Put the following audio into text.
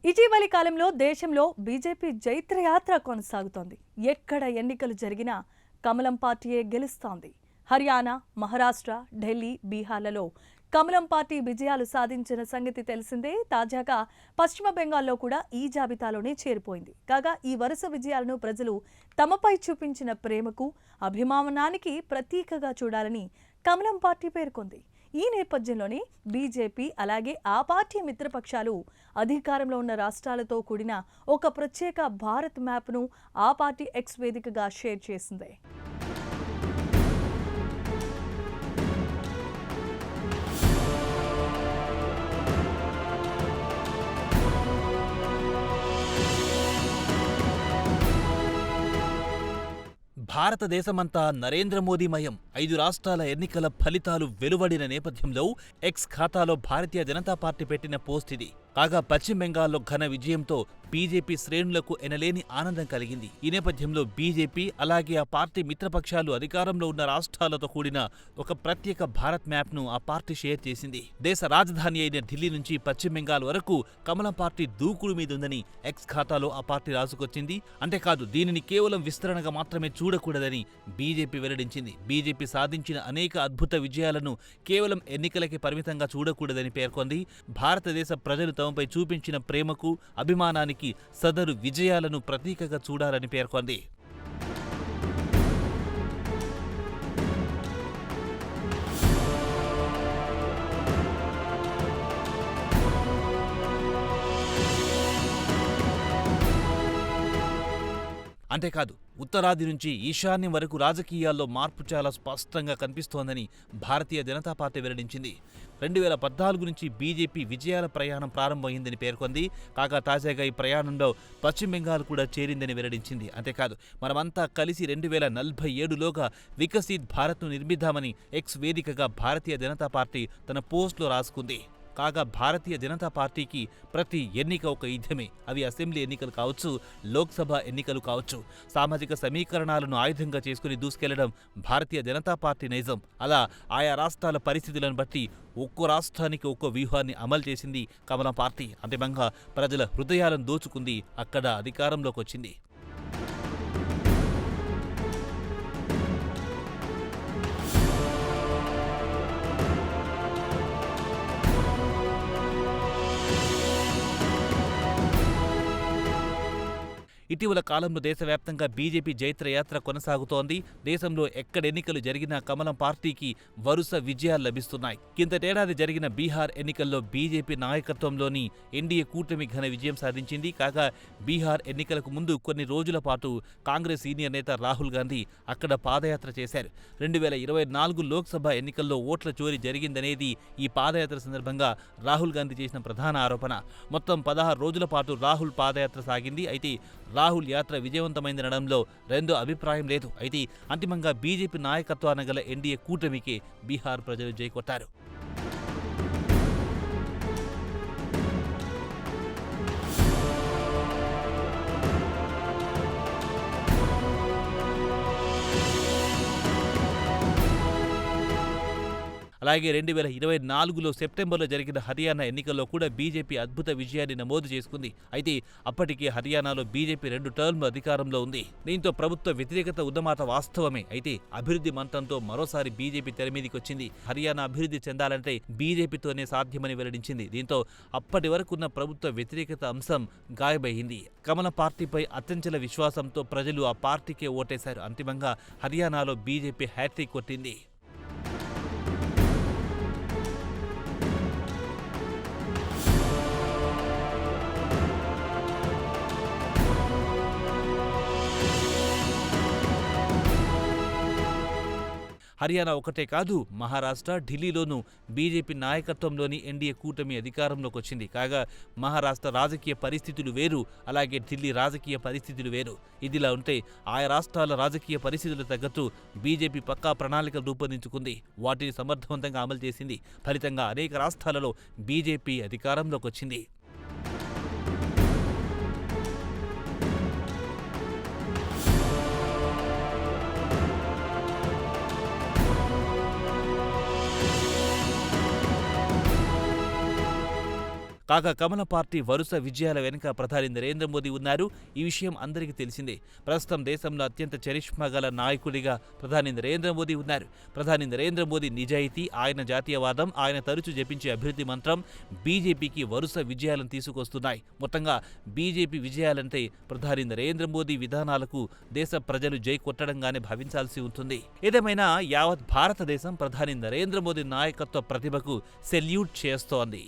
ఇటీవలి కాలంలో దేశంలో బీజేపీ జైత్రయాత్ర కొనసాగుతోంది. ఎక్కడ ఎన్నికలు జరిగినా కమలం పార్టీయే గెలుస్తోంది. హర్యానా, మహారాష్ట్ర, ఢిల్లీ, బీహార్లలో కమలం పార్టీ విజయాలు సాధించిన సంగతి తెలిసిందే. తాజాగా పశ్చిమ బెంగాల్లో కూడా ఈ జాబితాలోనే చేరిపోయింది. కాగా ఈ వరుస విజయాలను ప్రజలు తమపై చూపించిన ప్రేమకు, అభిమానానికి ప్రతీకగా చూడాలని కమలం పార్టీ పేర్కొంది. ఈ నేపథ్యంలోనే బీజేపీ అలాగే ఆ పార్టీ మిత్రపక్షాలు అధికారంలో ఉన్న రాష్ట్రాలతో కూడిన ఒక ప్రత్యేక భారత్ మ్యాప్ను ఆ పార్టీ ఎక్స్ వేదికగా షేర్ చేసింది. భారతదేశమంతా నరేంద్ర మోదీమయం. 5 రాష్ట్రాల ఎన్నికల ఫలితాలు వెలువడిన నేపథ్యంలో ఎక్స్ ఖాతాలో భారతీయ జనతా పార్టీ పెట్టిన పోస్ట్ ఇది. కాగా పశ్చిమ బెంగాల్లో ఘన విజయంతో బీజేపీ శ్రేణులకు ఎనలేని ఆనందం కలిగింది. ఈ నేపథ్యంలో బీజేపీ అలాగే ఆ పార్టీ మిత్రపక్షాలు అధికారంలో ఉన్న రాష్ట్రాలతో కూడిన ఒక ప్రత్యేక భారత్ మ్యాప్ను ఆ పార్టీ షేర్ చేసింది. దేశ రాజధాని అయిన ఢిల్లీ నుంచి పశ్చిమ బెంగాల్ వరకు కమలం పార్టీ దూకుడు మీదుందని ఎక్స్ ఖాతాలో ఆ పార్టీ రాసుకొచ్చింది. అంతేకాదు దీనిని కేవలం విస్తరణగా మాత్రమే చూడకూడదని బీజేపీ వెల్లడించింది. బీజేపీ సాధించిన అనేక అద్భుత విజయాలను కేవలం ఎన్నికలకే పరిమితంగా చూడకూడదని పేర్కొంది. భారతదేశ ప్రజలు తమపై చూపించిన ప్రేమకు, అభిమానానికి సదరు విజయాలను ప్రతీకగా చూడాలని పేర్కొంది. అంతేకాదు ఉత్తరాది నుంచి ఈశాన్యం వరకు రాజకీయాల్లో మార్పు చాలా స్పష్టంగా కనిపిస్తోందని భారతీయ జనతా పార్టీ వెల్లడించింది. 2014 నుంచి బీజేపీ విజయాల ప్రయాణం ప్రారంభమైందని పేర్కొంది. కాగా తాజాగా ఈ ప్రయాణంలో పశ్చిమ బెంగాల్ కూడా చేరిందని వెల్లడించింది. అంతేకాదు మనమంతా కలిసి 2047లోగా వికసిత్ భారత్ను నిర్మిద్దామని ఎక్స్ వేదికగా భారతీయ జనతా పార్టీ తన పోస్టులో రాసుకుంది. కాగా భారతీయ జనతా పార్టీకి ప్రతి ఎన్నిక ఒక యుద్ధమే. అవి అసెంబ్లీ ఎన్నికలు కావచ్చు, లోక్సభ ఎన్నికలు కావచ్చు. సామాజిక సమీకరణాలను ఆయుధంగా చేసుకుని దూసుకెళ్లడం భారతీయ జనతా పార్టీ నైజం. అలా ఆయా రాష్ట్రాల పరిస్థితులను బట్టి ఒక్కో రాష్ట్రానికి ఒక్కో వ్యూహాన్ని అమలు చేసింది కమలం పార్టీ. అంతిమంగా ప్రజల హృదయాలను దోచుకుంది, అక్కడ అధికారంలోకి వచ్చింది. ఇటీవల కాలంలో దేశవ్యాప్తంగా బీజేపీ జైత్రయాత్ర కొనసాగుతోంది. దేశంలో ఎక్కడ ఎన్నికలు జరిగినా కమలం పార్టీకి వరుస విజయాలు లభిస్తున్నాయి. కిందటేడాది జరిగిన బీహార్ ఎన్నికల్లో బీజేపీ నాయకత్వంలోని ఎన్డీఏ కూటమి ఘన విజయం సాధించింది. కాగా బీహార్ ఎన్నికలకు ముందు కొన్ని రోజుల పాటు కాంగ్రెస్ సీనియర్ నేత రాహుల్ గాంధీ అక్కడ పాదయాత్ర చేశారు. 2024 లోక్సభ ఎన్నికల్లో ఓట్ల చోరీ జరిగిందనేది ఈ పాదయాత్ర సందర్భంగా రాహుల్ గాంధీ చేసిన ప్రధాన ఆరోపణ. మొత్తం 16 రోజుల పాటు రాహుల్ పాదయాత్ర సాగింది. అయితే రాహుల్ యాత్ర విజయవంతమైందనడంలో రెండో అభిప్రాయం లేదు. అయితే అంతిమంగా బీజేపీ నాయకత్వాన గల ఎన్డీఏ కూటమికే బీహార్ ప్రజలు జైకొట్టారు. అలాగే 2024లో సెప్టెంబర్లో జరిగిన హర్యానా ఎన్నికల్లో కూడా బీజేపీ అద్భుత విజయాన్ని నమోదు చేసుకుంది. అయితే అప్పటికే హర్యానాలో బీజేపీ 2 టర్మ్లు అధికారంలో ఉంది. దీంతో ప్రభుత్వ వ్యతిరేకత ఉన్నమాట వాస్తవమే. అయితే అభివృద్ధి మంత్రంతో మరోసారి బీజేపీ తెరమీదికి వచ్చింది. హర్యానా అభివృద్ధి చెందాలంటే బీజేపీతోనే సాధ్యమని వెల్లడించింది. దీంతో అప్పటి వరకున్న ప్రభుత్వ వ్యతిరేకత అంశం గాయబయింది. కమలం పార్టీపై అత్యంచల విశ్వాసంతో ప్రజలు ఆ పార్టీకే ఓటేశారు. అంతిమంగా హర్యానాలో బీజేపీ హ్యాట్రిక్ కొట్టింది. హర్యానా ఒకటే కాదు, మహారాష్ట్ర, ఢిల్లీలోనూ బీజేపీ నాయకత్వంలోని ఎన్డీఏ కూటమి అధికారంలోకి వచ్చింది. కాగా మహారాష్ట్ర రాజకీయ పరిస్థితులు వేరు, అలాగే ఢిల్లీ రాజకీయ పరిస్థితులు వేరు. ఇదిలా ఉంటే ఆయా రాష్ట్రాల రాజకీయ పరిస్థితులకు తగ్గట్టు బీజేపీ పక్కా ప్రణాళికలు రూపొందించుకుంది. వాటిని సమర్థవంతంగా అమలు చేసింది. ఫలితంగా అనేక రాష్ట్రాలలో బీజేపీ అధికారంలోకి వచ్చింది. కాగా కమలం పార్టీ వరుస విజయాల వెనుక ప్రధాని నరేంద్ర మోదీ ఉన్నారు. ఈ విషయం అందరికీ తెలిసిందే. ప్రస్తుతం దేశంలో అత్యంత చరిష్మా గల నాయకుడిగా ప్రధాని నరేంద్ర మోదీ ఉన్నారు. ప్రధాని నరేంద్ర మోదీ నిజాయితీ, ఆయన జాతీయవాదం, ఆయన తరచూ జపించే అభివృద్ధి మంత్రం బీజేపీకి వరుస విజయాలను తీసుకొస్తున్నాయి. మొత్తంగా బీజేపీ విజయాలంటే ప్రధాని నరేంద్ర మోదీ విధానాలకు దేశ ప్రజలు జై కొట్టడంగానే భావించాల్సి ఉంటుంది. ఏదేమైనా యావత్ భారతదేశం ప్రధాని నరేంద్ర మోదీ నాయకత్వ ప్రతిభకు సెల్యూట్ చేస్తోంది.